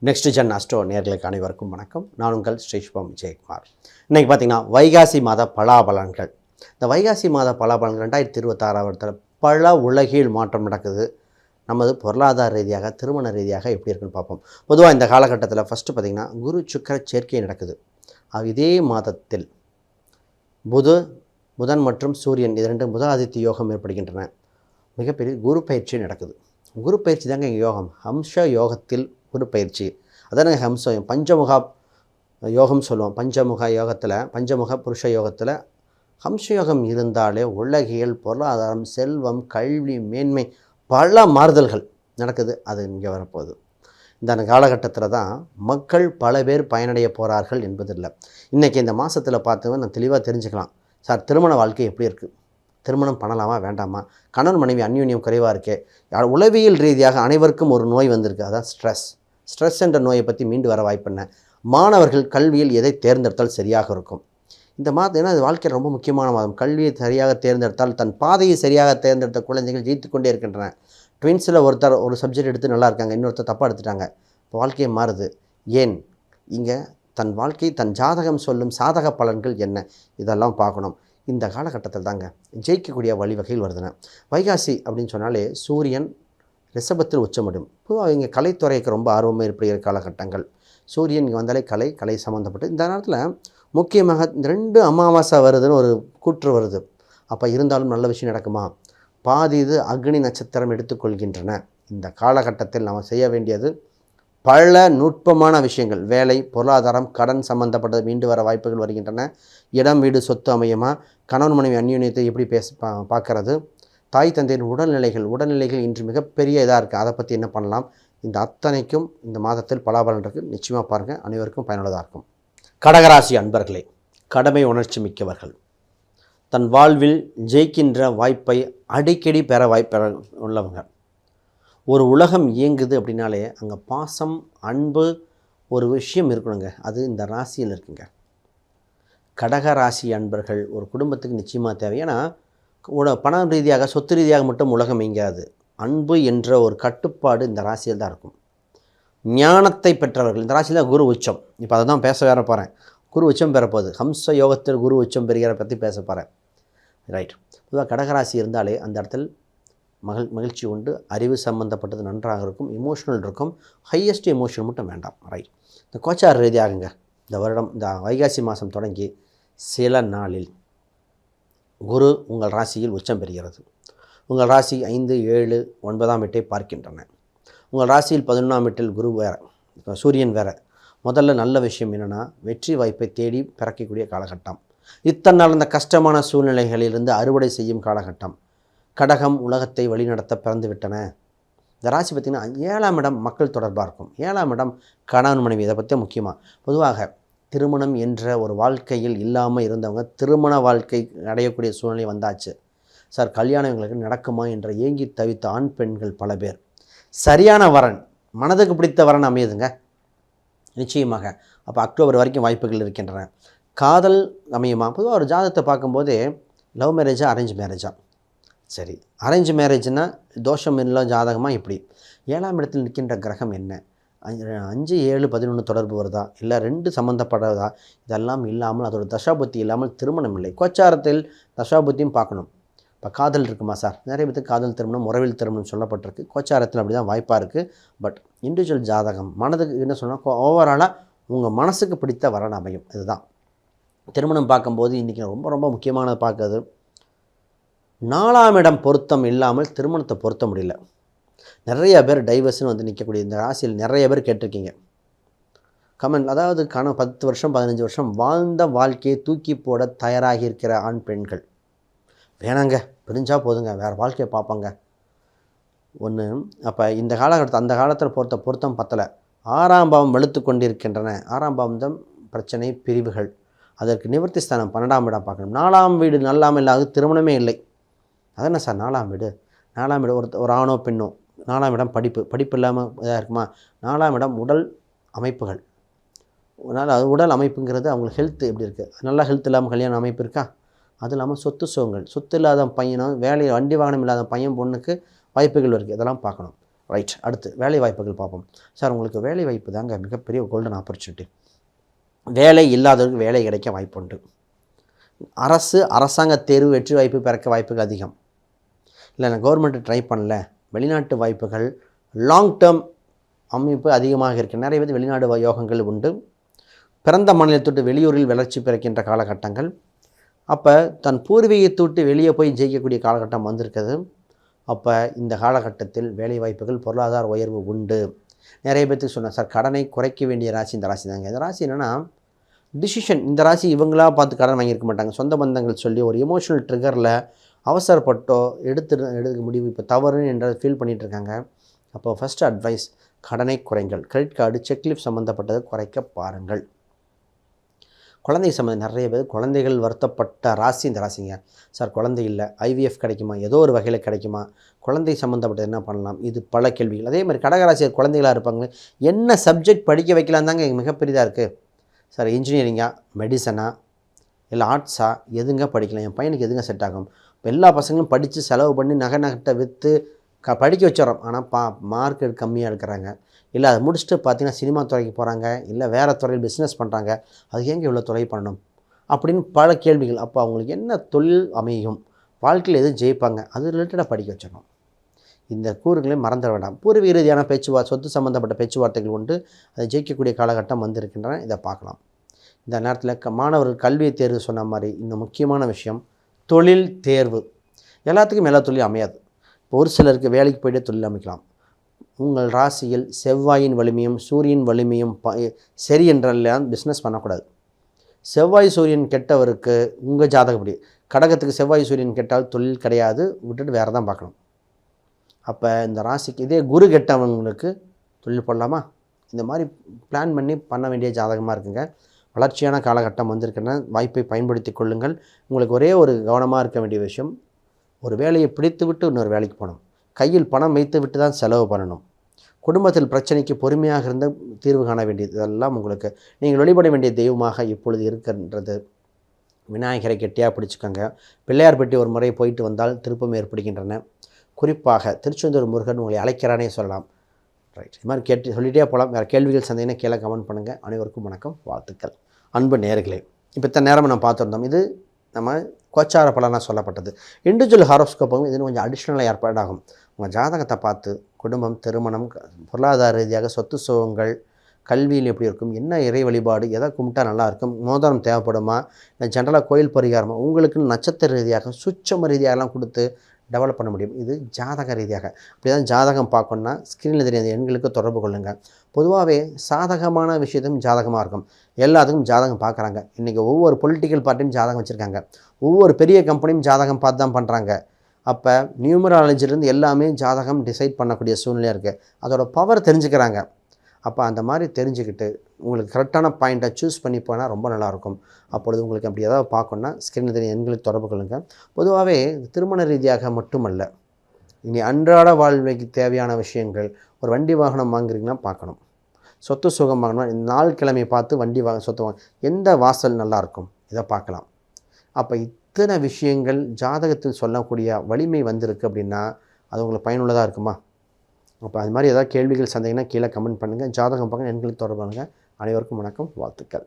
Next gen astro நேர்களுக்கு அனைவருக்கும் வணக்கம். நான் உங்கள் ஸ்ரீஷ்பம் ஜெயக்குமார். இன்றைக்கி பார்த்திங்கன்னா வைகாசி மாத பலாபலன்கள். இந்த வைகாசி மாத பலாபலன்கள் 2026 வருடத்தில் பல உலகில் மாற்றம் நடக்குது. நமது பொருளாதார ரீதியாக, திருமண ரீதியாக எப்படி இருக்குன்னு பார்ப்போம். பொதுவாக இந்த காலகட்டத்தில் ஃபஸ்ட்டு பார்த்திங்கன்னா குரு சுக்கிர சேர்க்கை நடக்குது. இதே மாதத்தில் புதன் மற்றும் சூரியன் இது ரெண்டு முதலாதித்ய யோகம் ஏற்படுகின்றன. மிகப்பெரிய குரு பயிற்சி நடக்குது. குரு பயிற்சி தாங்க யோகம். ஹம்ச யோகத்தில் குரு பயிற்சி, அதான ஹம்சம் பஞ்சமுக யோகம் சொல்லுவோம். பஞ்சமுக யோகத்தில், பஞ்சமுக புருஷ யோகத்தில் ஹம்ச யோகம் இருந்தாலே உலகியல், பொருளாதாரம், செல்வம், கல்வி, மேன்மை பல மாறுதல்கள் நடக்குது. அது இங்கே வரப்போகுது. இந்த காலகட்டத்தில் தான் மக்கள் பல பேர் பயனடைய போகிறார்கள் என்பதில்லை. இன்றைக்கி இந்த மாதத்தில் பார்த்து நான் தெளிவாக தெரிஞ்சுக்கலாம். சார், திருமண வாழ்க்கை எப்படி இருக்குது? திருமணம் பண்ணலாமா வேண்டாமா? கணவன் மனைவி அந்யோன்யம் குறைவாக இருக்கே. உளவியல் ரீதியாக அனைவருக்கும் ஒரு நோய் வந்திருக்கு. அதான் ஸ்ட்ரெஸ் என்ற நோயை பற்றி மீண்டு வர வாய்ப்புன்ன. மாணவர்கள் கல்வியில் எதை தேர்ந்தெடுத்தால் சரியாக இருக்கும்? இந்த மாதம் ஏன்னா இது வாழ்க்கையில் ரொம்ப முக்கியமான மாதம். கல்வியை சரியாக தேர்ந்தெடுத்தால், தன் பாதையை சரியாக தேர்ந்தெடுத்த குழந்தைகள் ஜெயித்து கொண்டே இருக்கின்றன. ட்வின்ஸில் ஒருத்தர் ஒரு சப்ஜெக்ட் எடுத்து நல்லா இருக்காங்க, இன்னொருத்தர் தப்பாக எடுத்துட்டாங்க. இப்போ வாழ்க்கையை மாறுது. ஏன்? இங்கே தன் வாழ்க்கை, தன் ஜாதகம் சொல்லும் சாதக பலன்கள் என்ன, இதெல்லாம் பார்க்கணும். இந்த காலகட்டத்தில் தாங்க ஜெயிக்கக்கூடிய வழிவகையில் வருதுன்னா, வைகாசி அப்படின்னு சொன்னாலே சூரியன் ரிஷபத்தில் உச்சமிடும். பொதுவாக இங்கே கலைத்துறைக்கு ரொம்ப ஆர்வமாக இருக்கிற காலகட்டங்கள். சூரியன் இங்கே வந்தாலே கலை சம்மந்தப்பட்டு இந்த நேரத்தில் முக்கியமாக இந்த 2 அமாவாசை வருதுன்னு ஒரு கூற்று வருது. அப்போ இருந்தாலும் நல்ல விஷயம் நடக்குமா? பாதி இது அக்னி நட்சத்திரம் எடுத்துக்கொள்கின்றன. இந்த காலகட்டத்தில் நாம் செய்ய வேண்டியது பல நுட்பமான விஷயங்கள். வேலை, பொருளாதாரம், கடன் சம்மந்தப்பட்டது மீண்டு வர வாய்ப்புகள் வருகின்றன. இடம், வீடு, சொத்து அமையுமா? கணவன் மனைவி அந்யோன்யத்தை எப்படி பார்க்கறது? தாய் தந்தையின் உடல்நிலைகள் இன்று மிகப்பெரிய இதாக இருக்குது. அதை பற்றி என்ன பண்ணலாம்? இந்த அத்தனைக்கும் இந்த மாதத்தில் பலாபலன் இருக்குது. நிச்சயமாக பாருங்கள், அனைவருக்கும் பயனுள்ளதாக இருக்கும். கடகராசி அன்பர்களே, கடமை உணர்ச்சி மிக்கவர்கள். தன் வாழ்வில் ஜெயிக்கின்ற வாய்ப்பை அடிக்கடி பெற உள்ளவங்க. ஒரு உலகம் இயங்குது அப்படின்னாலே அங்கே பாசம், அன்பு, ஒரு விஷயம் இருக்கணுங்க. அது இந்த ராசியில் இருக்குங்க. கடக ராசி அன்பர்கள் ஒரு குடும்பத்துக்கு நிச்சயமாக தேவை. ஏன்னா பண ரீதியாக, சொத்து ரீதியாக மட்டும் உலகம் இயங்காது. அன்பு என்ற ஒரு கட்டுப்பாடு இந்த ராசியில் தான் இருக்கும். ஞானத்தை பெற்றவர்கள் இந்த ராசியில் தான் குரு உச்சம். இப்போ அதை தான் பேச வேற போகிறேன். குரு உச்சம் பெறப்போகுது. ஹம்ச யோகத்தில் குரு உச்சம் பெறுகிற பற்றி பேச போகிறேன். ரைட். பொதுவாக கடகராசி இருந்தாலே அந்த இடத்துல மகிழ்ச்சி உண்டு. அறிவு சம்மந்தப்பட்டது நன்றாக இருக்கும். இமோஷனல் இருக்கும். ஹையஸ்ட் எமோஷன் மட்டும் வேண்டாம். ரைட். இந்த கோச்சார ரீதியாகுங்க இந்த வருடம், இந்த வைகாசி மாதம் தொடங்கி சில நாளில் குரு உங்கள் ராசியில் உச்சம் பெறுகிறது. உங்கள் ராசி 5, 7, 9ஆம் வீட்டை பார்க்கின்றன. உங்கள் ராசியில் 11ஆம் வீட்டில் குரு வேறு, சூரியன் வேறு. முதல்ல நல்ல விஷயம் என்னென்னா, வெற்றி வாய்ப்பை தேடி பிறக்கக்கூடிய காலகட்டம். இத்தனை நாள் இந்த கஷ்டமான சூழ்நிலைகளிலிருந்து அறுவடை செய்யும் காலகட்டம். கடகம் உலகத்தை வழிநடத்த பிறந்து விட்டன. இந்த ராசி பார்த்திங்கன்னா 7ஆம் இடம் மக்கள் தொடர்பாக இருக்கும். 7ஆம் இடம் கணவன் மனைவி. இதை பற்றி முக்கியமாக பொதுவாக திருமணம் என்ற ஒரு வாழ்க்கையில் இல்லாமல் இருந்தவங்க திருமண வாழ்க்கை அடையக்கூடிய சூழ்நிலை வந்தாச்சு. சார், கல்யாணம் எங்களுக்கு நடக்குமா என்ற ஏங்கி தவித்த ஆண் பெண்கள் பல பேர். சரியான வரன், மனதுக்கு பிடித்த வரன் அமையுதுங்க நிச்சயமாக. அப்போ அக்டோபர் வரைக்கும் வாய்ப்புகள் இருக்கின்றன. காதல் அமையுமா? பொதுவாக ஒரு ஜாதகத்தை பார்க்கும்போதே லவ் மேரேஜா அரேஞ்ச் மேரேஜா? சரி, அரேஞ்ச் மேரேஜ்னால் தோஷம் இல்லை ஜாதகமாக இப்படி. 7ஆம் இடத்தில் நிற்கின்ற கிரகம் என்ன? 5, 7, 11 தொடர்பு வருதா? இல்லை 2 சம்மந்தப்படுறதா? இதெல்லாம் இல்லாமல், அதோட தசாபுத்தி இல்லாமல் திருமணம் இல்லை. கோச்சாரத்தில் தசாபுத்தியும் பார்க்கணும். இப்போ காதல் இருக்குமா சார்? நிறைய பேருக்கு காதல் திருமணம், உறவில் திருமணம் சொல்லப்பட்டிருக்கு. கோச்சாரத்தில் அப்படி தான் வாய்ப்பாக இருக்குது. பட் இண்டிவிஜுவல் ஜாதகம் மனதுக்கு என்ன சொன்னால், ஓவராலாக உங்கள் மனசுக்கு பிடித்த வரன் அமையும். இதுதான் திருமணம் பார்க்கும்போது இன்றைக்கி ரொம்ப ரொம்ப முக்கியமானது பார்க்குறது. 4ஆம் இடம் பொருத்தம் இல்லாமல் திருமணத்தை பொருத்த முடியல. நிறைய பேர் டைவர்ஸ்னு வந்து நிற்கக்கூடிய இந்த ராசியில் நிறைய பேர் கேட்டிருக்கீங்க கமெண்ட். அதாவது 10 வருஷம் 15 வருஷம் வாழ்ந்த வாழ்க்கையை தூக்கி போட தயாராகி இருக்கிற ஆண் பெண்கள் வேணாங்க, பிரிஞ்சால் போதுங்க, வேறு வாழ்க்கையை பார்ப்பாங்க ஒன்று. அப்போ இந்த காலகட்டத்தில் அந்த காலத்தில் பொருத்தம் பத்தலை. 6ஆம் பாவம் வெளுத்து கொண்டிருக்கின்றன. 6ஆம் பாவம் தான் பிரச்சனை, பிரிவுகள். அதற்கு நிவர்த்தி ஸ்தானம் 12ஆம் இடம் பார்க்கணும். 4ஆம் வீடு நல்லாமல் இல்லாத திருமணமே இல்லை. அதென்ன சார் 4ஆம் வீடு? 4ஆம் வீடு ஒரு ஆணோ பெண்ணோ. 4ஆம் இடம் படிப்பு இல்லாமல் இதாக இருக்குமா? 4ஆம் இடம் உடல் அமைப்புகள். அதனால் அது உடல் அமைப்புங்கிறது அவங்களுக்கு ஹெல்த் எப்படி இருக்குது? நல்லா ஹெல்த் இல்லாமல் கல்யாண அமைப்பு இருக்கா? அது இல்லாமல் சொத்து இல்லாத பையனும், வேலை வண்டி வாகனம் இல்லாத பையன் பொண்ணுக்கு வாய்ப்புகள் இருக்குது. இதெல்லாம் பார்க்கணும். ரைட். அடுத்து வேலை வாய்ப்புகள் பார்ப்போம். சார் உங்களுக்கு வேலை வாய்ப்பு தாங்க மிகப்பெரிய கோல்டன் ஆப்பர்ச்சுனிட்டி. வேலை இல்லாதவருக்கு வேலை கிடைக்க வாய்ப்புண்டு. அரசாங்க தேர்வு வெற்றி வாய்ப்பு பிறக்க வாய்ப்புகள் அதிகம். இல்லை நான் கவர்மெண்ட்டு ட்ரை பண்ணல, வெளிநாட்டு வாய்ப்புகள் லாங் டேர்ம் அமைப்பு அதிகமாக இருக்குது. நிறைய பேர் வெளிநாடு யோகங்கள் உண்டு. பிறந்த மாநிலத்தொட்டு வெளியூரில் வளர்ச்சி பிறக்கின்ற காலகட்டங்கள். அப்போ தன் பூர்வீகத்தை விட்டு வெளியே போய் ஜெயிக்கக்கூடிய காலகட்டம் வந்திருக்குது. அப்போ இந்த காலகட்டத்தில் வேலை வாய்ப்புகள் பொருளாதார உயர்வு உண்டு. நிறைய பேர்த்துக்கு சொன்னேன் சார், கடனை குறைக்க வேண்டிய ராசி இந்த ராசி தாங்க. இந்த ராசி என்னென்னா டிசிஷன். இந்த ராசி இவங்களாக பார்த்து கடன் வாங்கியிருக்க மாட்டாங்க. சொந்த பந்தங்கள் சொல்லி ஒரு எமோஷனல் ட்ரிகரில் அவசரப்பட்டோ எடுக்க முடிவு இப்போ தவறு என்ற ஃபீல் பண்ணிகிட்ருக்காங்க. அப்போ ஃபஸ்ட்டு அட்வைஸ், கடனை குறைங்கள். கிரெடிட் கார்டு செக்லிஃப்ட் சம்மந்தப்பட்டதை குறைக்க பாருங்கள். குழந்தை சம்மந்தம் நிறைய பேர் குழந்தைகள் வருத்தப்பட்ட ராசி இந்த ராசிங்க. சார் குழந்தை இல்லை, ஐவிஎஃப் கிடைக்குமா, ஏதோ ஒரு வகையில் கிடைக்குமா, குழந்தை சம்மந்தப்பட்டது என்ன பண்ணலாம், இது பல கேள்விகள். அதே மாதிரி கடகராசியர் குழந்தைகளாக இருப்பாங்க, என்ன சப்ஜெக்ட் படிக்க வைக்கலாம் தாங்க மிகப்பெரியதாக இருக்குது. சார் இன்ஜினியரிங்கா, மெடிசனா, இல்லை ஆர்ட்ஸா, எதுங்க படிக்கலாம், என் பையனுக்கு எதுங்க செட் ஆகும். இப்போ எல்லா பசங்களும் படித்து செலவு பண்ணி நகை விற்று படிக்க வச்சிடறோம். ஆனால் மார்க் கம்மியாக எடுக்கிறாங்க. இல்லை அதை முடிச்சுட்டு பார்த்தீங்கன்னா சினிமா துறைக்கு போகிறாங்க, இல்லை வேறு துறையில் பிஸ்னஸ் பண்ணுறாங்க. அது ஏங்க இவ்வளோ தொலை பண்ணணும் அப்படின்னு பல கேள்விகள். அப்போ அவங்களுக்கு என்ன தொழில் அமையும், வாழ்க்கையில் எதுவும் ஜெயிப்பாங்க, அது ரிலேட்டடாக படிக்க வச்சிடணும். இந்த கூறுகளையும் மறந்துட வேண்டாம். பூர்வீக ரீதியான சொத்து சம்மந்தப்பட்ட பேச்சுவார்த்தைகள் உண்டு. அதை ஜெயிக்கக்கூடிய காலகட்டம் வந்திருக்கின்றன. இதை பார்க்கலாம். இந்த நேரத்தில் மாணவர்கள் கல்வியை தேர்வு சொன்ன மாதிரி இன்னும் முக்கியமான விஷயம் தொழில் தேர்வு. எல்லாத்துக்கும் எல்லா தொழிலும் அமையாது. இப்போ ஒரு சிலருக்கு வேலைக்கு போய்ட்டு தொழில் அமைக்கலாம். உங்கள் ராசியில் செவ்வாயின் வலிமையும் சூரியன் வலிமையும் சரி என்றெல்லாம் பிஸ்னஸ் பண்ணக்கூடாது. செவ்வாய் சூரியன் கெட்டவருக்கு உங்கள் ஜாதகப்படி, கடகத்துக்கு செவ்வாய் சூரியன் கெட்டால் தொழில் கிடையாது, விட்டுட்டு வேறு தான் பார்க்கணும். அப்போ இந்த ராசிக்கு இதே குரு கெட்டவங்களுக்கு தொழில் பண்ணலாமா? இந்த மாதிரி பிளான் பண்ணி பண்ண வேண்டிய ஜாதகமாக இருக்குங்க. வளர்ச்சியான காலகட்டம் வந்திருக்குன்னா வாய்ப்பை பயன்படுத்தி கொள்ளுங்கள். உங்களுக்கு ஒரே ஒரு கவனமாக இருக்க வேண்டிய விஷயம், ஒரு வேலையை பிடித்து விட்டு இன்னொரு வேலைக்கு போகணும். கையில் பணம் வைத்து விட்டு தான் செலவு பண்ணணும். குடும்பத்தில் பிரச்சனைக்கு பொறுமையாக இருந்த தீர்வு காண வேண்டியது. இதெல்லாம் உங்களுக்கு நீங்கள் வழிபட வேண்டிய தெய்வமாக இப்பொழுது இருக்கின்றது. விநாயகரை கெட்டியாக பிடிச்சிக்கோங்க. பிள்ளையார்பட்டி ஒரு முறை போயிட்டு வந்தால் திருப்பம் ஏற்படுகின்றன. குறிப்பாக திருச்செந்தூர் முருகன் உங்களை அழைக்கிறானே சொல்லலாம். ரைட், இது மாதிரி சொல்லிகிட்டே போகலாம். வேறு கேள்விகள் சந்தேகம்னா கீழே கமெண்ட் பண்ணுங்கள். அனைவருக்கும் வணக்கம், வாழ்த்துக்கள். அன்பு நேயர்களே, இப்போ இத்தனை நேரம் நம்ம பார்த்துருந்தோம். இது நம்ம கோச்சார பலனாக சொல்லப்பட்டது. இண்டிவிஜுவல் ஹாரோஸ்கோப்பும் இது கொஞ்சம் அடிஷ்னலாக ஏற்பாடாகும். உங்கள் ஜாதகத்தை பார்த்து குடும்பம், திருமணம், பொருளாதார ரீதியாக சொத்து சுகங்கள், கல்வியில் எப்படி இருக்கும், என்ன இறை வழிபாடு, எதை கும்பிட்டா நல்லாயிருக்கும், மோதிரம் தேவைப்படுமா, இல்லை ஜென்ரலாக கோயில் பரிகாரமாக, உங்களுக்கு நட்சத்திர ரீதியாக சுட்சம ரீதியாகலாம் கொடுத்து டெவலப் பண்ண முடியும். இது ஜாதக ரீதியாக. அப்படி தான் ஜாதகம் பார்க்கணுன்னா ஸ்க்ரீனில் தெரியாத எண்களுக்கு தொடர்பு கொள்ளுங்கள். பொதுவாகவே சாதகமான விஷயத்தையும் ஜாதகமாக இருக்கும். எல்லாத்துக்கும் ஜாதகம் பார்க்குறாங்க. இன்றைக்கி ஒவ்வொரு பொலிட்டிக்கல் பார்ட்டியும் ஜாதகம் வச்சுருக்காங்க. ஒவ்வொரு பெரிய கம்பெனியும் ஜாதகம் பார்த்து தான் பண்ணுறாங்க. அப்போ நியூமராலஜிலேருந்து எல்லாமே ஜாதகம் டிசைட் பண்ணக்கூடிய சூழ்நிலையாக இருக்குது. அதோடய பவர் தெரிஞ்சுக்கிறாங்க. அப்போ அந்த மாதிரி தெரிஞ்சுக்கிட்டு உங்களுக்கு கரெக்டான பாயிண்ட்டை சூஸ் பண்ணி போனால் ரொம்ப நல்லாயிருக்கும். அப்பொழுது உங்களுக்கு அப்படி ஏதாவது பார்க்கணுன்னா ஸ்க்ரீனில் தெரிய எண்களுக்கு தொடர்பு கொள்ளுங்கள். பொதுவாகவே திருமண ரீதியாக மட்டுமல்ல, இனி அன்றாட வாழ்வைக்கு தேவையான விஷயங்கள், ஒரு வண்டி வாகனம் வாங்குறீங்கன்னா பார்க்கணும். சொத்து சுகம் வாங்கணும், நாள் கிழமை பார்த்து வண்டி சொத்து எந்த வாசல் நல்லாயிருக்கும் இதை பார்க்கலாம். அப்போ இத்தனை விஷயங்கள் ஜாதகத்தில் சொல்லக்கூடிய வலிமை வந்திருக்கு அப்படின்னா அது உங்களுக்கு பயனுள்ளதாக இருக்குமா? அப்போ அது மாதிரி ஏதாவது கேள்விகள் சந்தேகம்னா கீழே கமெண்ட் பண்ணுங்கள். ஜாதகம் பார்க்க எண்களுக்கு தொடர்பு பண்ணுங்கள். அனைவருக்கும் வணக்கம், வாழ்த்துக்கள்.